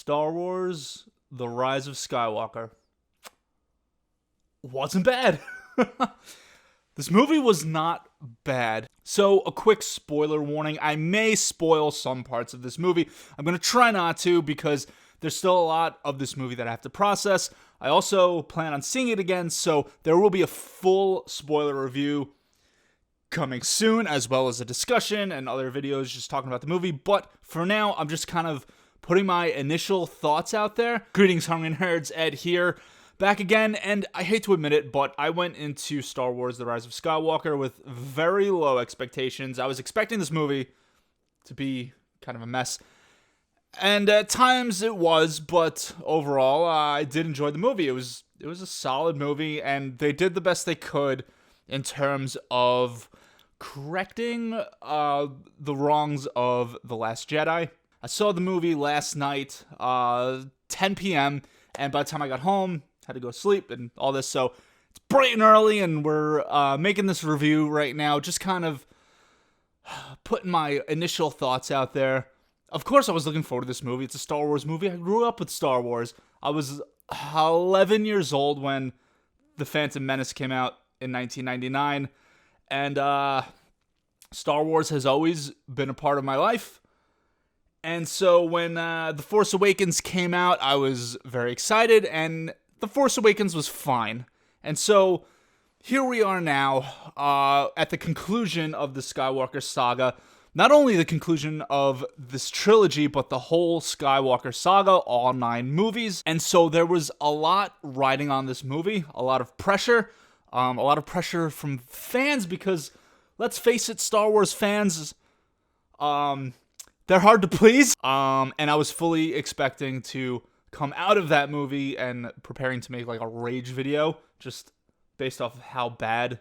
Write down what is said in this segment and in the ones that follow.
Star Wars: The Rise of Skywalker wasn't bad. This movie was not bad. So, a quick spoiler warning. I may spoil some parts of this movie. I'm going to try not to because there's still a lot of this movie that I have to process. I also plan on seeing it again, so there will be a full spoiler review coming soon, as well as a discussion and other videos just talking about the movie. But for now, I'm just kind of putting my initial thoughts out there. Greetings, Hungry Nerds, Ed here. Back again, and I hate to admit it, but I went into Star Wars: The Rise of Skywalker with very low expectations. I was expecting this movie to be kind of a mess, and at times it was, but overall, I did enjoy the movie. It was a solid movie, and they did the best they could in terms of correcting the wrongs of The Last Jedi. I saw the movie last night, 10 p.m., and by the time I got home, had to go to sleep and all this, so it's bright and early, and we're making this review right now, just kind of putting my initial thoughts out there. Of course, I was looking forward to this movie. It's a Star Wars movie. I grew up with Star Wars. I was 11 years old when The Phantom Menace came out in 1999, and Star Wars has always been a part of my life. And so when The Force Awakens came out, I was very excited, and The Force Awakens was fine. And so here we are now at the conclusion of the Skywalker saga. Not only the conclusion of this trilogy, but the whole Skywalker saga, all 9 movies. And so there was a lot riding on this movie, a lot of pressure from fans, because let's face it, Star Wars fans, they're hard to please. And I was fully expecting to come out of that movie and preparing to make like a rage video just based off of how bad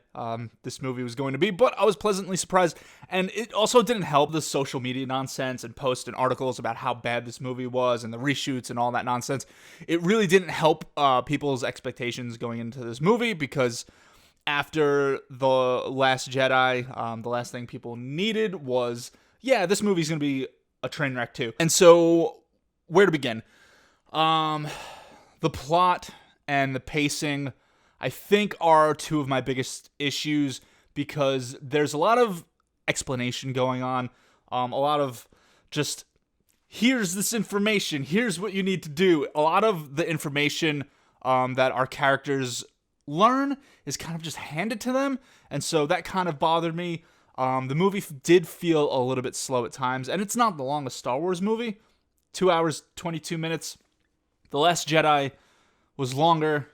this movie was going to be. But I was pleasantly surprised. And it also didn't help the social media nonsense and posts and articles about how bad this movie was and the reshoots and all that nonsense. It really didn't help people's expectations going into this movie, because after The Last Jedi, the last thing people needed was, yeah, this movie's going to be a train wreck too. And so, where to begin? The plot and the pacing, I think, are 2 of my biggest issues, because there's a lot of explanation going on, a lot of just, here's this information, here's what you need to do. A lot of the information that our characters learn is kind of just handed to them, and so that kind of bothered me. The movie did feel a little bit slow at times, and it's not the longest Star Wars movie, 2 hours, 22 minutes. The Last Jedi was longer,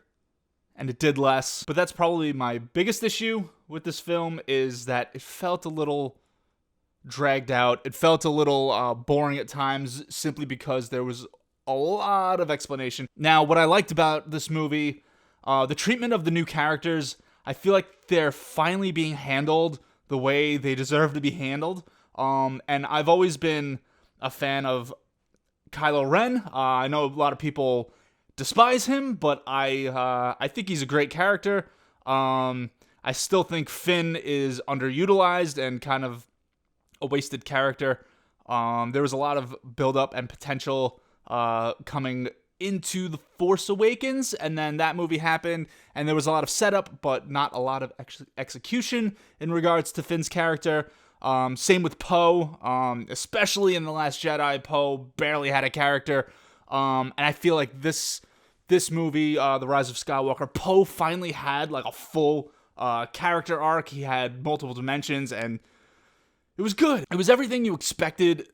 and it did less, but that's probably my biggest issue with this film, is that it felt a little dragged out. It felt a little boring at times, simply because there was a lot of explanation. Now, what I liked about this movie, the treatment of the new characters, I feel like they're finally being handled the way they deserve to be handled. And I've always been a fan of Kylo Ren. I know a lot of people despise him, but I think he's a great character. I still think Finn is underutilized and kind of a wasted character. There was a lot of build-up and potential coming into The Force Awakens, and then that movie happened, and there was a lot of setup, but not a lot of execution in regards to Finn's character. Same with Poe, especially in The Last Jedi. Poe barely had a character, and I feel like this movie, The Rise of Skywalker, Poe finally had like a full character arc. He had multiple dimensions, and it was good. It was everything you expected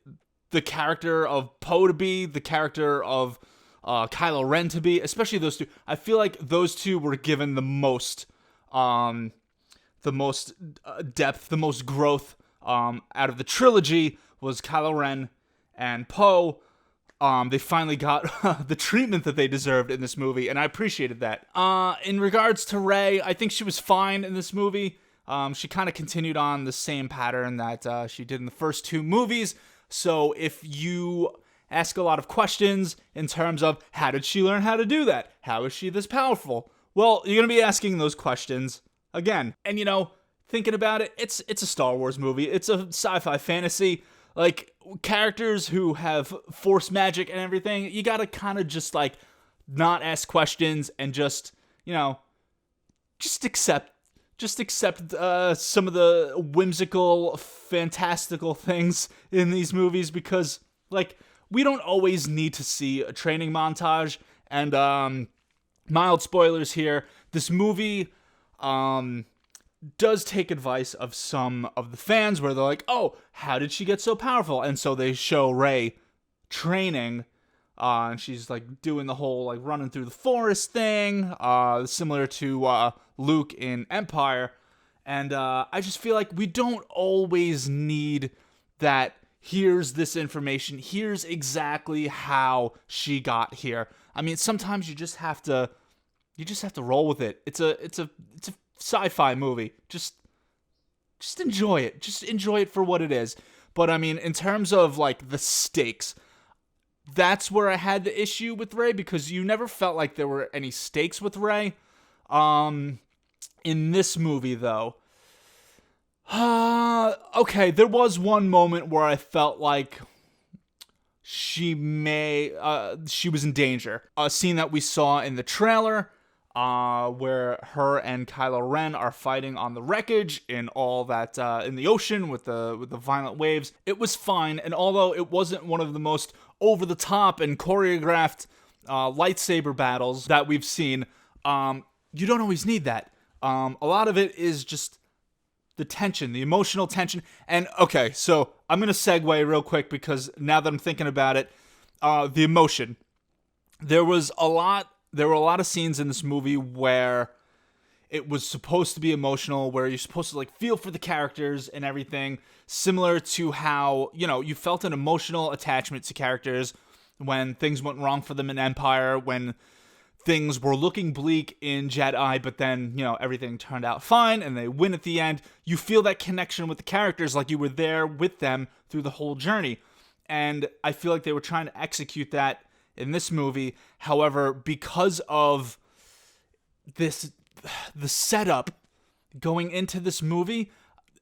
the character of Poe to be, the character of Kylo Ren to be, especially those 2. I feel like those 2 were given the most depth, the most growth out of the trilogy was Kylo Ren and Poe. They finally got the treatment that they deserved in this movie, and I appreciated that. In regards to Rey, I think she was fine in this movie. She kind of continued on the same pattern that she did in the first 2 movies. So if you ask a lot of questions in terms of, how did she learn how to do that? How is she this powerful? Well, you're going to be asking those questions again. And, thinking about it, it's a Star Wars movie. It's a sci-fi fantasy. Like, characters who have force magic and everything, you gotta kind of just, like, not ask questions and just, you know, just accept some of the whimsical, fantastical things in these movies, because, like, we don't always need to see a training montage. And mild spoilers here, this movie does take advice of some of the fans where they're like, oh, how did she get so powerful? And so they show Rey training, and she's like doing the whole like running through the forest thing, similar to Luke in Empire. And I just feel like we don't always need that. Here's this information. Here's exactly how she got here. I mean, sometimes you just have to roll with it. It's a sci-fi movie. Just enjoy it. Just enjoy it for what it is. But I mean, in terms of like the stakes, that's where I had the issue with Rey, because you never felt like there were any stakes with Rey. In this movie, though, okay, there was one moment where I felt like she was in danger. A scene that we saw in the trailer, where her and Kylo Ren are fighting on the wreckage in all that, in the ocean with the violent waves. It was fine, and although it wasn't one of the most over-the-top and choreographed lightsaber battles that we've seen, you don't always need that. A lot of it is just the tension, the emotional tension. And okay, so I'm going to segue real quick, because now that I'm thinking about it, the emotion. There were a lot of scenes in this movie where it was supposed to be emotional, where you're supposed to like feel for the characters and everything, similar to how, you know, you felt an emotional attachment to characters when things went wrong for them in Empire, when things were looking bleak in Jedi, but then, you know, everything turned out fine and they win at the end. You feel that connection with the characters, like you were there with them through the whole journey. And I feel like they were trying to execute that in this movie. However, because of the setup going into this movie,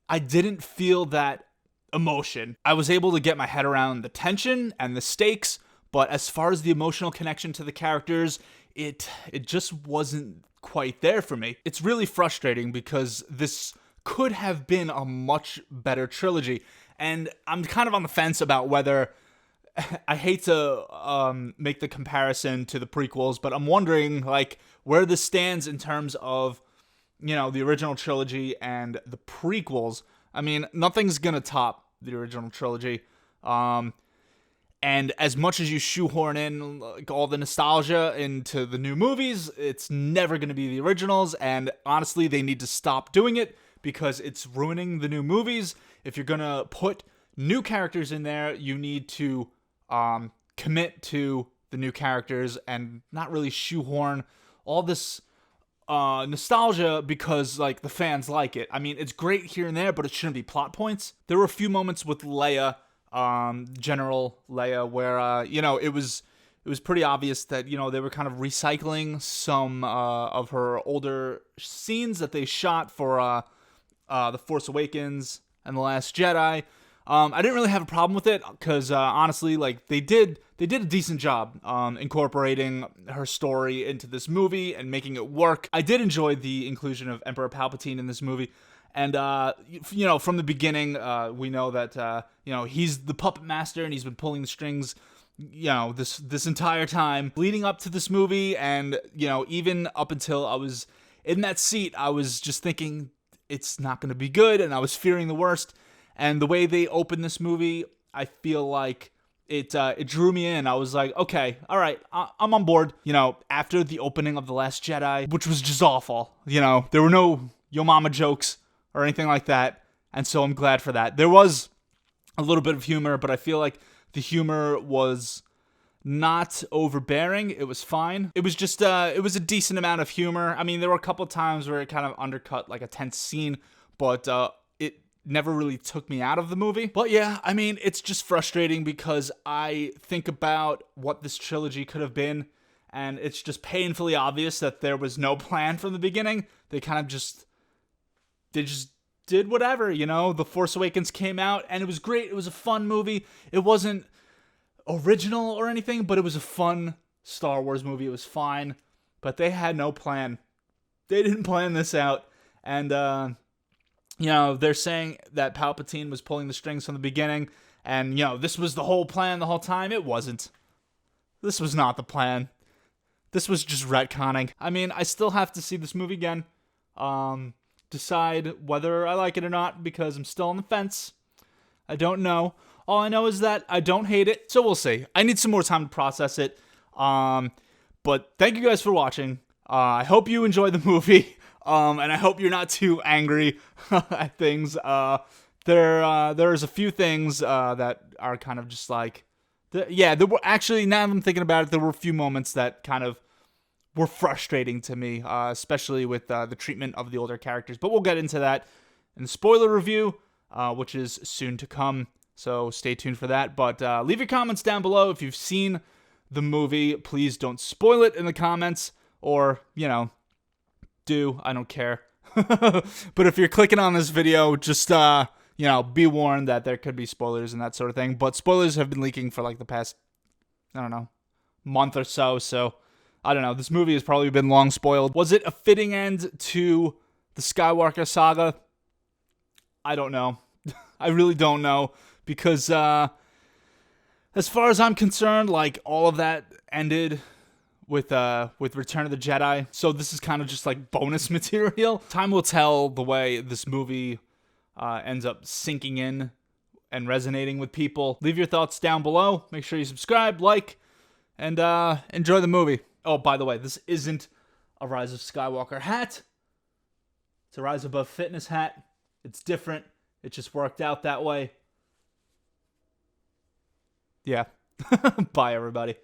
I didn't feel that emotion. I was able to get my head around the tension and the stakes, but as far as the emotional connection to the characters, it just wasn't quite there for me. It's really frustrating, because this could have been a much better trilogy. And I'm kind of on the fence about whether, I hate to make the comparison to the prequels, but I'm wondering like where this stands in terms of, you know, the original trilogy and the prequels. I mean, nothing's gonna top the original trilogy. And as much as you shoehorn in like all the nostalgia into the new movies, it's never going to be the originals. And honestly, they need to stop doing it, because it's ruining the new movies. If you're going to put new characters in there, you need to commit to the new characters and not really shoehorn all this nostalgia because like the fans like it. I mean, it's great here and there, but it shouldn't be plot points. There were a few moments with Leia, General Leia, where you know, it was pretty obvious that, you know, they were kind of recycling some of her older scenes that they shot for The Force Awakens and The Last Jedi. I didn't really have a problem with it, because honestly, like they did a decent job incorporating her story into this movie and making it work. I did enjoy the inclusion of Emperor Palpatine in this movie. And, you know, from the beginning, we know that, you know, he's the puppet master and he's been pulling the strings, you know, this entire time leading up to this movie. And, you know, even up until I was in that seat, I was just thinking it's not going to be good, and I was fearing the worst. And the way they opened this movie, I feel like it drew me in. I was like, okay, all right, I'm on board. You know, after the opening of The Last Jedi, which was just awful, you know, there were no Yo Mama jokes or anything like that, and so I'm glad for that. There was a little bit of humor, but I feel like the humor was not overbearing. It was fine. It was just, it was a decent amount of humor. I mean, there were a couple times where it kind of undercut like a tense scene, but it never really took me out of the movie. But yeah, I mean, it's just frustrating because I think about what this trilogy could have been, and it's just painfully obvious that there was no plan from the beginning. They just did whatever, you know. The Force Awakens came out, and it was great. It was a fun movie. It wasn't original or anything, but it was a fun Star Wars movie. It was fine, but they had no plan. They didn't plan this out, and you know, they're saying that Palpatine was pulling the strings from the beginning, and you know, this was the whole plan the whole time. It wasn't. This was not the plan. This was just retconning. I mean, I still have to see this movie again, decide whether I like it or not, because I'm still on the fence. I don't know. All I know is that I don't hate it, so we'll see. I need some more time to process it. But thank you guys for watching. I hope you enjoy the movie, and I hope you're not too angry at things. There's a few things that are kind of just like, there were actually, now that I'm thinking about it, there were a few moments that kind of were frustrating to me, especially with the treatment of the older characters. But we'll get into that in the spoiler review, which is soon to come. So stay tuned for that. But leave your comments down below if you've seen the movie. Please don't spoil it in the comments, or, you know, I don't care. But if you're clicking on this video, just, you know, be warned that there could be spoilers and that sort of thing. But spoilers have been leaking for like the past, I don't know, month or so. So, I don't know. This movie has probably been long spoiled. Was it a fitting end to the Skywalker saga? I don't know. I really don't know. Because, as far as I'm concerned, like, all of that ended with Return of the Jedi. So this is kind of just like bonus material. Time will tell the way this movie ends up sinking in and resonating with people. Leave your thoughts down below. Make sure you subscribe, like, and enjoy the movie. Oh, by the way, this isn't a Rise of Skywalker hat. It's a Rise Above Fitness hat. It's different. It just worked out that way. Yeah. Bye, everybody.